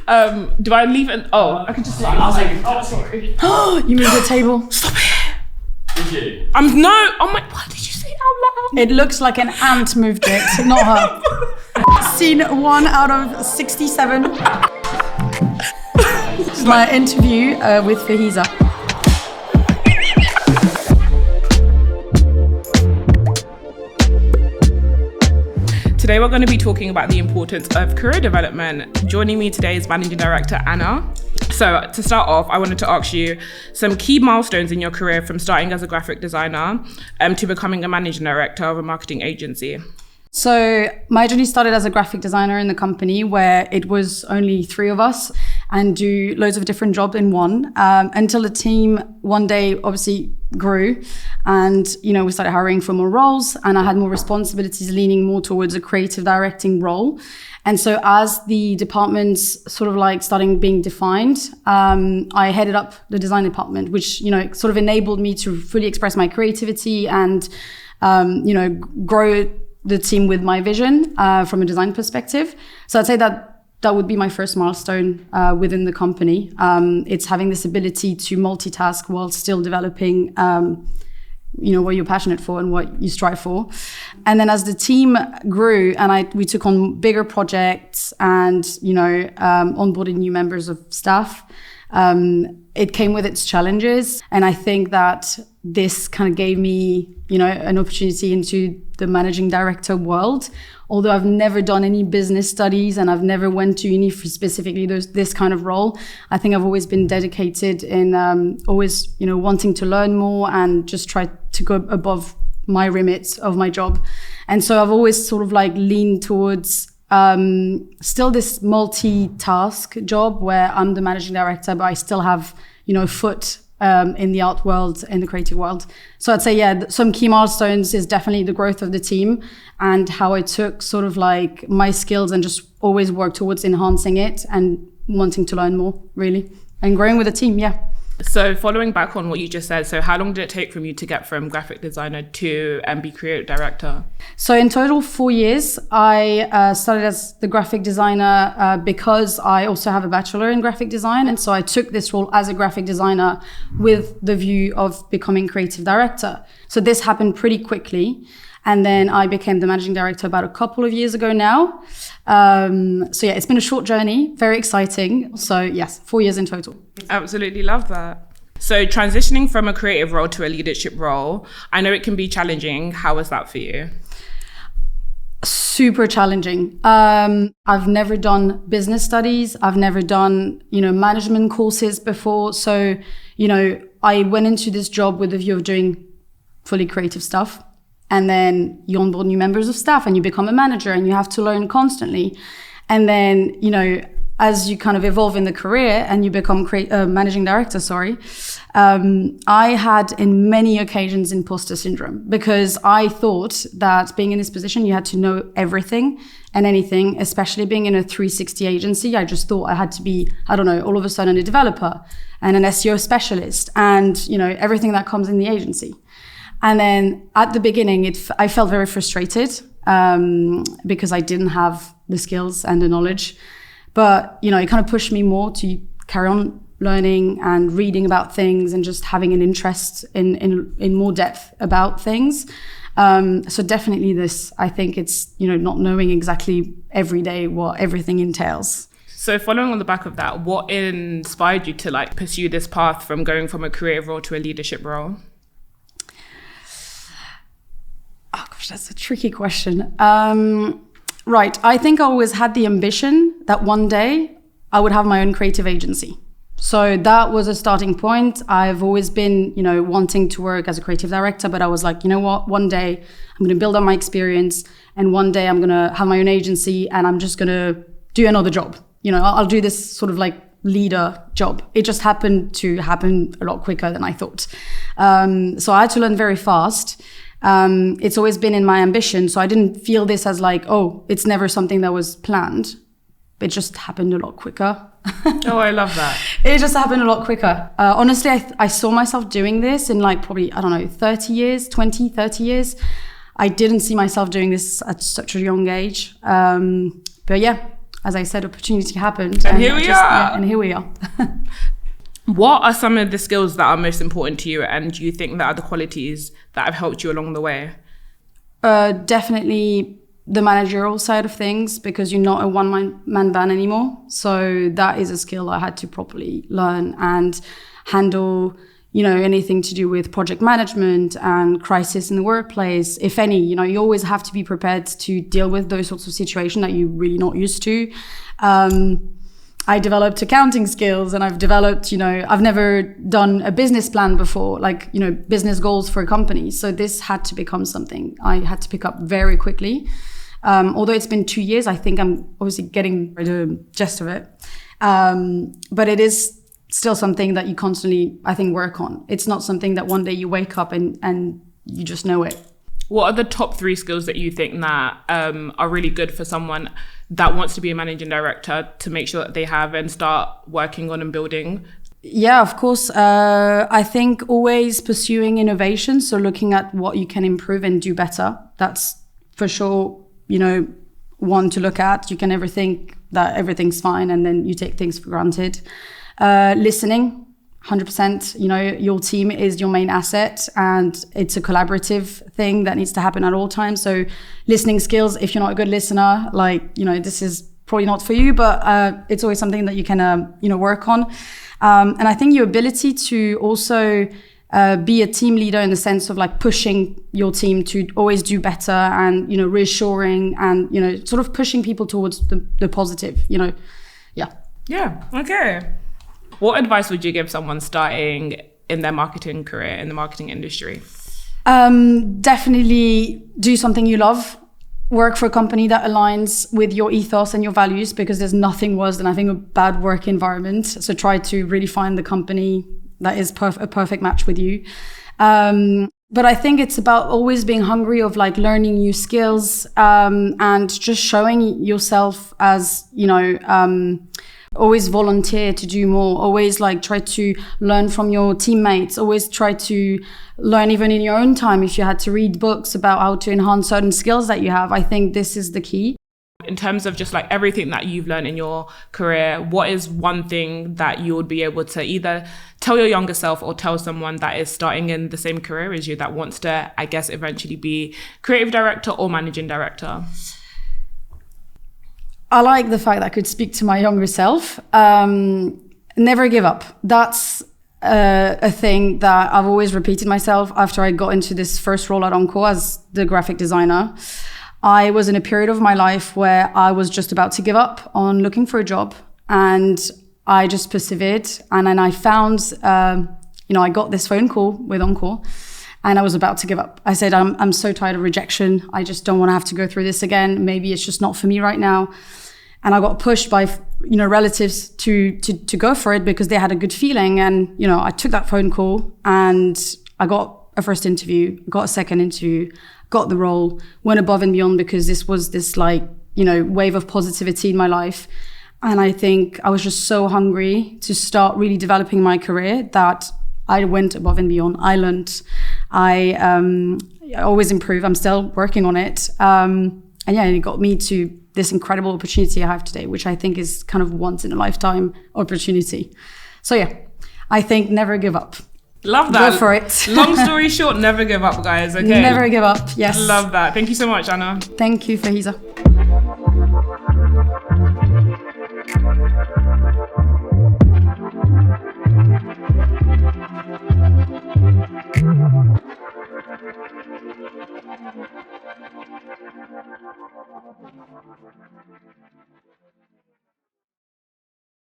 Do I leave it? Oh, I can just. I'll take it. Oh, sorry. You moved the table. Stop it. Did you? Oh my, what did you say out loud? It looks like an ant moved it, not her. Scene 1 out of 67. This is my interview with Fahiza. Today we're going to be talking about the importance of career development. Joining me today is Managing Director Anna. So to start off, I wanted to ask you some key milestones in your career from starting as a graphic designer to becoming a managing director of a marketing agency. So my journey started as a graphic designer in the company where it was only 3 of us and do loads of different jobs in one until the team one day obviously grew and, we started hiring for more roles and I had more responsibilities leaning more towards a creative directing role. And so as the departments sort of like starting being defined, I headed up the design department, which, sort of enabled me to fully express my creativity and, grow the team with my vision from a design perspective. So I'd say that would be my first milestone within the company. It's having this ability to multitask while still developing, what you're passionate for and what you strive for. And then as the team grew and we took on bigger projects and, onboarded new members of staff, it came with its challenges. And I think that this kind of gave me, an opportunity into the managing director world. Although I've never done any business studies and I've never went to uni for specifically this kind of role, I think I've always been dedicated in always, wanting to learn more and just try to go above my remit of my job. And so I've always sort of like leaned towards still this multitask job where I'm the managing director, but I still have, foot in the art world, in the creative world. So I'd say, some key milestones is definitely the growth of the team and how I took sort of like my skills and just always worked towards enhancing it and wanting to learn more, really, and growing with the team, So following back on what you just said, so how long did it take from you to get from graphic designer to be creative director? So in total 4 years. I started as the graphic designer because I also have a bachelor in graphic design. And so I took this role as a graphic designer with the view of becoming creative director. So this happened pretty quickly. And then I became the managing director about a couple of years ago now. It's been a short journey, very exciting. So yes, 4 years in total. Absolutely love that. So transitioning from a creative role to a leadership role, I know it can be challenging. How was that for you? Super challenging. I've never done business studies. I've never done, management courses before. So, I went into this job with the view of doing fully creative stuff. And then you onboard new members of staff and you become a manager and you have to learn constantly. And then, as you kind of evolve in the career and you become managing director, I had in many occasions imposter syndrome because I thought that being in this position, you had to know everything and anything, especially being in a 360 agency. I just thought I had to be, all of a sudden a developer and an SEO specialist and, everything that comes in the agency. And then at the beginning, I felt very frustrated because I didn't have the skills and the knowledge. But, it kind of pushed me more to carry on learning and reading about things and just having an interest in more depth about things. So definitely this, I think it's, not knowing exactly every day what everything entails. So following on the back of that, what inspired you to pursue this path from going from a creative role to a leadership role? Oh gosh, that's a tricky question. Right, I think I always had the ambition that one day I would have my own creative agency. So that was a starting point. I've always been, wanting to work as a creative director, but I was like, one day I'm going to build on my experience and one day I'm going to have my own agency and I'm just going to do another job. I'll do this sort of like leader job. It just happened to happen a lot quicker than I thought. So I had to learn very fast. It's always been in my ambition. So I didn't feel this as like, it's never something that was planned. It just happened a lot quicker. Oh, I love that. It just happened a lot quicker. Honestly, I saw myself doing this in probably, 30 years. I didn't see myself doing this at such a young age. But yeah, as I said, opportunity happened. And here we are. Yeah, and here we are. What are some of the skills that are most important to you, and do you think that are the qualities that have helped you along the way? Definitely the managerial side of things, because you're not a one-man band anymore. So that is a skill I had to properly learn and handle, anything to do with project management and crisis in the workplace, if any. You always have to be prepared to deal with those sorts of situations that you're really not used to. I developed accounting skills, and I've developed, I've never done a business plan before, like, business goals for a company. So this had to become something I had to pick up very quickly. Although it's been 2 years, I think I'm obviously getting the gist of it. But it is still something that you constantly, I think, work on. It's not something that one day you wake up and you just know it. What are the top 3 skills that you think that are really good for someone that wants to be a managing director to make sure that they have and start working on and building? Yeah, of course. I think always pursuing innovation. So looking at what you can improve and do better. That's for sure, one to look at. You can never think that everything's fine and then you take things for granted. Listening. 100%, your team is your main asset, and it's a collaborative thing that needs to happen at all times. So listening skills, if you're not a good listener, this is probably not for you, but it's always something that you can, work on. And I think your ability to also be a team leader in the sense of pushing your team to always do better and, reassuring and, sort of pushing people towards the positive, Yeah. Yeah, okay. What advice would you give someone starting in their marketing career, in the marketing industry? Definitely do something you love. Work for a company that aligns with your ethos and your values, because there's nothing worse than, I think, a bad work environment. So try to really find the company that is a perfect match with you. But I think it's about always being hungry of learning new skills and just showing yourself as, always volunteer to do more, always try to learn from your teammates, always try to learn even in your own time. If you had to read books about how to enhance certain skills that you have, I think this is the key. In terms of just everything that you've learned in your career, what is one thing that you would be able to either tell your younger self or tell someone that is starting in the same career as you that wants to, I guess, eventually be creative director or managing director? I like the fact that I could speak to my younger self. Never give up. That's a thing that I've always repeated myself after I got into this first role at ONQOR as the graphic designer. I was in a period of my life where I was just about to give up on looking for a job, and I just persevered. And then I found, I got this phone call with ONQOR, and I was about to give up. I said, I'm so tired of rejection. I just don't want to have to go through this again. Maybe it's just not for me right now. And I got pushed by, relatives to go for it because they had a good feeling. And, I took that phone call and I got a first interview, got a second interview, got the role, went above and beyond because this was this wave of positivity in my life. And I think I was just so hungry to start really developing my career that I went above and beyond. I learned. I always improve. I'm still working on it. And it got me to this incredible opportunity I have today, which I think is kind of once in a lifetime opportunity. So I think never give up. Love that. Go for it. Long story short, never give up, guys. Okay. Never give up. Yes. Love that. Thank you so much, Anna. Thank you, Fahiza.